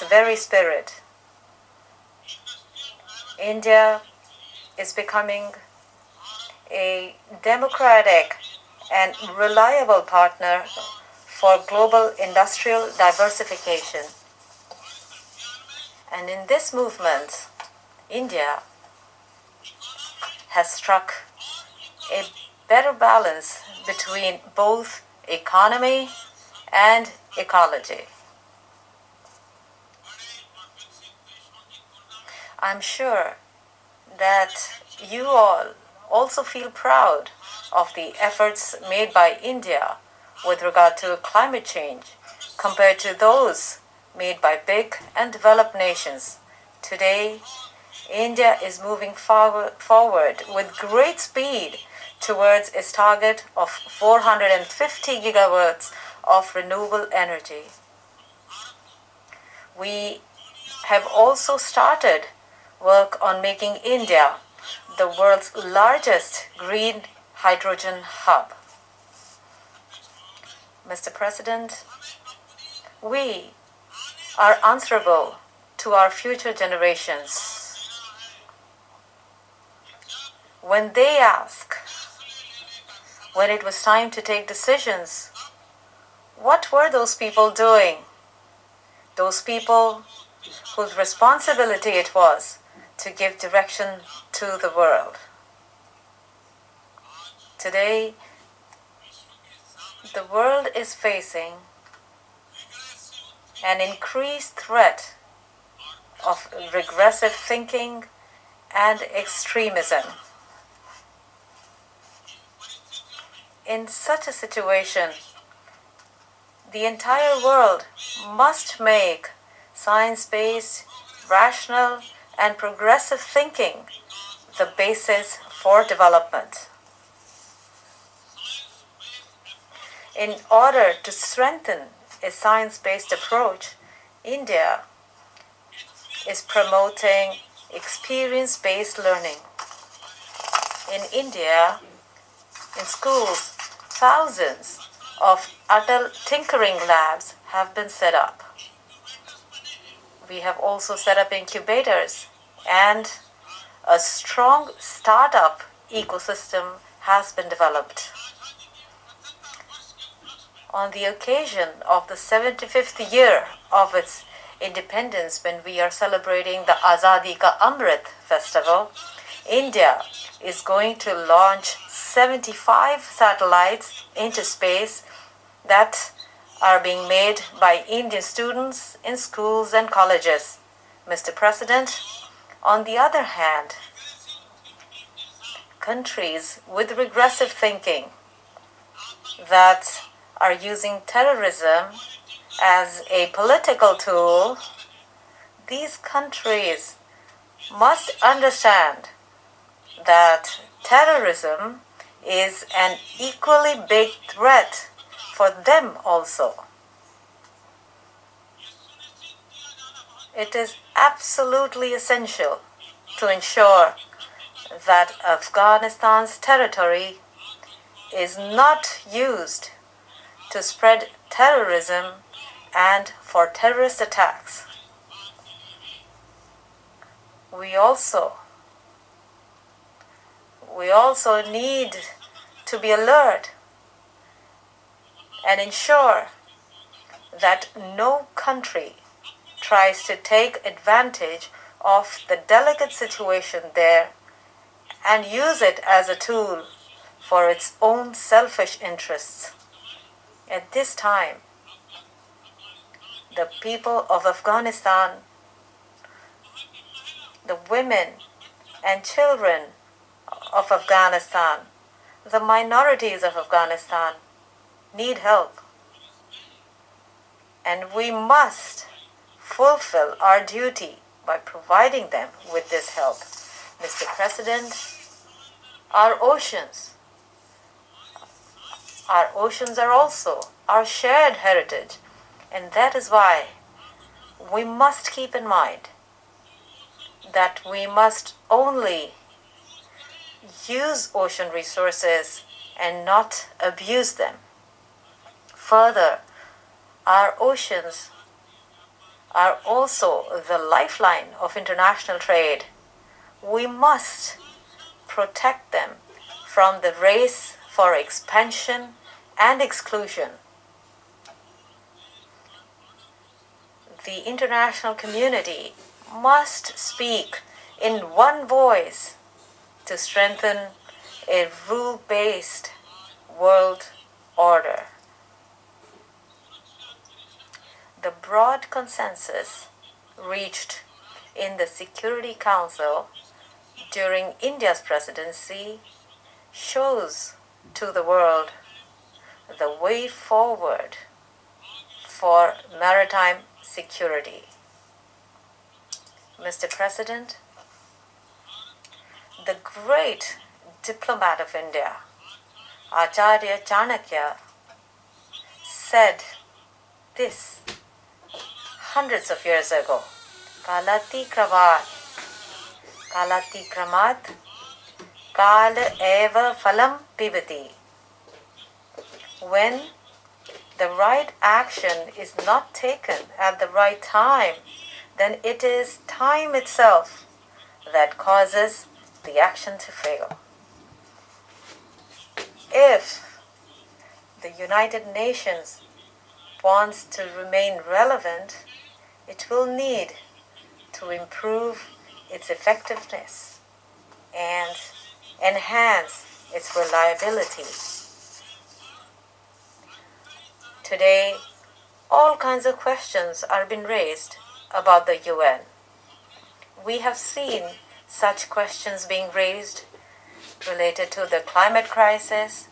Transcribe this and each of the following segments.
very spirit. India is becoming a democratic and reliable partner for global industrial diversification. And in this movement, India has struck a better balance between both economy and ecology. I'm sure that you all also feel proud of the efforts made by India with regard to climate change compared to those made by big and developed nations. Today, India is moving forward with great speed towards its target of 450 gigawatts of renewable energy. We have also started work on making India the world's largest green hydrogen hub. Mr. President, we are answerable to our future generations. When they ask, when it was time to take decisions, what were those people doing? Those people whose responsibility it was to give direction to the world. Today, the world is facing an increased threat of regressive thinking and extremism. In such a situation, the entire world must make science-based, rational, and progressive thinking the basis for development. In order to strengthen a science-based approach, India is promoting experience-based learning. In India, in schools, thousands of Atal Tinkering Labs have been set up. We have also set up incubators, and a strong startup ecosystem has been developed. On the occasion of the 75th year of its independence, when we are celebrating the Azadi Ka Amrit Festival, India is going to launch 75 satellites into space that are being made by Indian students in schools and colleges. Mr. President, on the other hand, countries with regressive thinking that are using terrorism as a political tool, these countries must understand that terrorism is an equally big threat for them also. It is absolutely essential to ensure that Afghanistan's territory is not used to spread terrorism and for terrorist attacks. We also need to be alert and ensure that no country tries to take advantage of the delicate situation there and use it as a tool for its own selfish interests. At this time, the people of Afghanistan, the women and children of Afghanistan, the minorities of Afghanistan need help. And we must fulfill our duty by providing them with this help. Mr. President, our oceans are also our shared heritage, and that is why we must keep in mind that we must only use ocean resources and not abuse them. Further, our oceans are also the lifeline of international trade. We must protect them from the race for expansion and exclusion. The international community must speak in one voice to strengthen a rule-based world order. The broad consensus reached in the Security Council during India's presidency shows to the world the way forward for maritime security. Mr. President, the great diplomat of India, Acharya Chanakya, said this hundreds of years ago, Kalati kramat kal eva phalam pibati. When the right action is not taken at the right time, then it is time itself that causes the action to fail. If the United Nations wants to remain relevant, it will need to improve its effectiveness and enhance its reliability. Today, all kinds of questions are being raised about the UN. We have seen such questions being raised related to the climate crisis,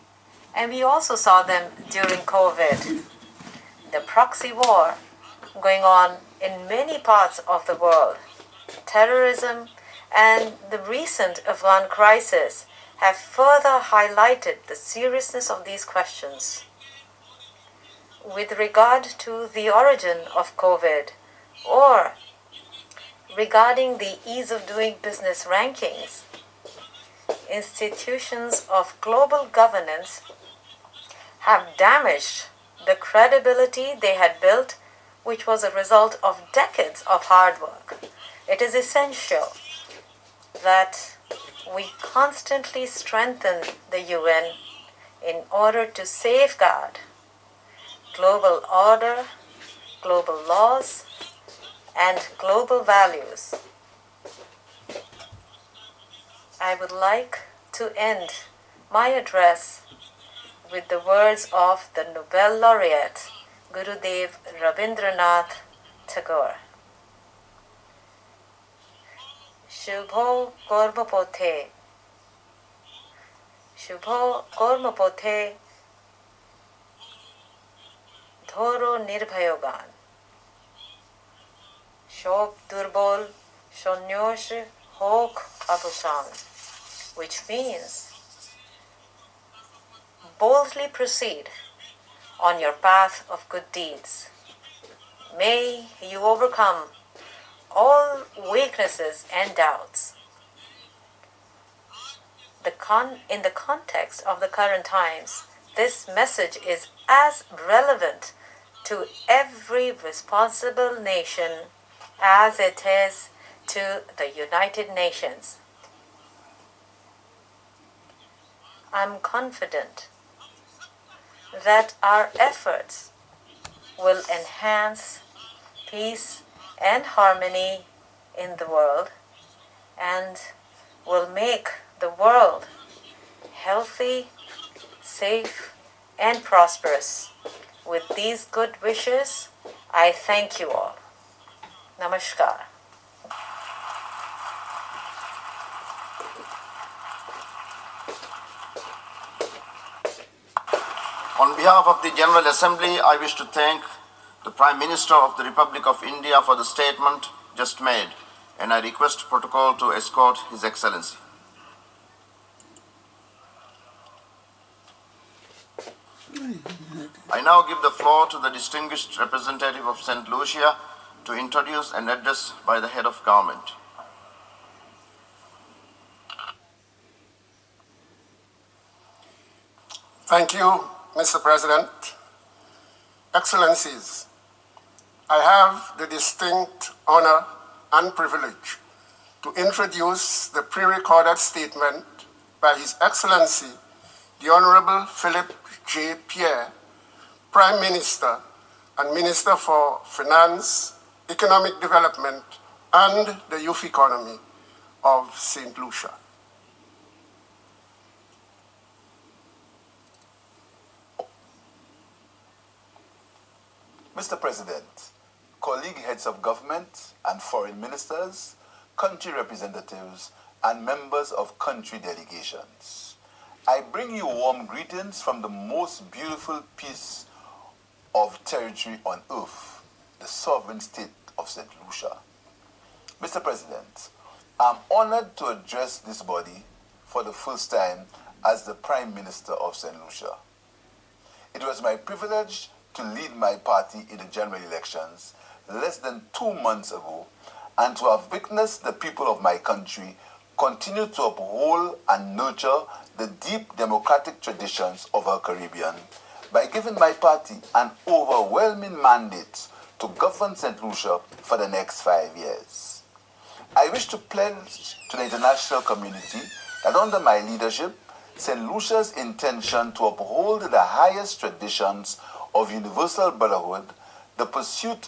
and we also saw them during COVID. The proxy war going on in many parts of the world, terrorism, and the recent Afghan crisis have further highlighted the seriousness of these questions. With regard to the origin of COVID or regarding the ease of doing business rankings, institutions of global governance have damaged the credibility they had built, which was a result of decades of hard work. It is essential that we constantly strengthen the UN in order to safeguard global order, global laws, and global values. I would like to end my address with the words of the Nobel laureate Gurudev Rabindranath Tagore. Shubho Kormapothe, Shubho Kormapothe, Dhoro Nirbhayogan, Shop Durbol Shonyosh Hok Abusan, which means boldly proceed on your path of good deeds. May you overcome all weaknesses and doubts. In the context of the current times, this message is as relevant to every responsible nation as it is to the United Nations. I'm confident that our efforts will enhance peace and harmony in the world and will make the world healthy, safe, and prosperous. With these good wishes, I thank you all. Namaskar. On behalf of the General Assembly, I wish to thank the Prime Minister of the Republic of India for the statement just made, and I request protocol to escort His Excellency. I now give the floor to the distinguished representative of St. Lucia to introduce an address by the head of government. Thank you, Mr. President. Excellencies, I have the distinct honor and privilege to introduce the pre-recorded statement by His Excellency, the Honorable Philip J. Pierre, Prime Minister and Minister for Finance, Economic Development, and the Youth Economy of St. Lucia. Mr. President, colleague heads of government and foreign ministers, country representatives, and members of country delegations, I bring you warm greetings from the most beautiful piece of territory on earth, the sovereign state of St. Lucia. Mr. President, I'm honored to address this body for the first time as the Prime Minister of St. Lucia. It was my privilege to lead my party in the general elections less than 2 months ago, and to have witnessed the people of my country continue to uphold and nurture the deep democratic traditions of our Caribbean by giving my party an overwhelming mandate to govern St. Lucia for the next 5 years. I wish to pledge to the international community that under my leadership, St. Lucia's intention to uphold the highest traditions of universal brotherhood, the pursuit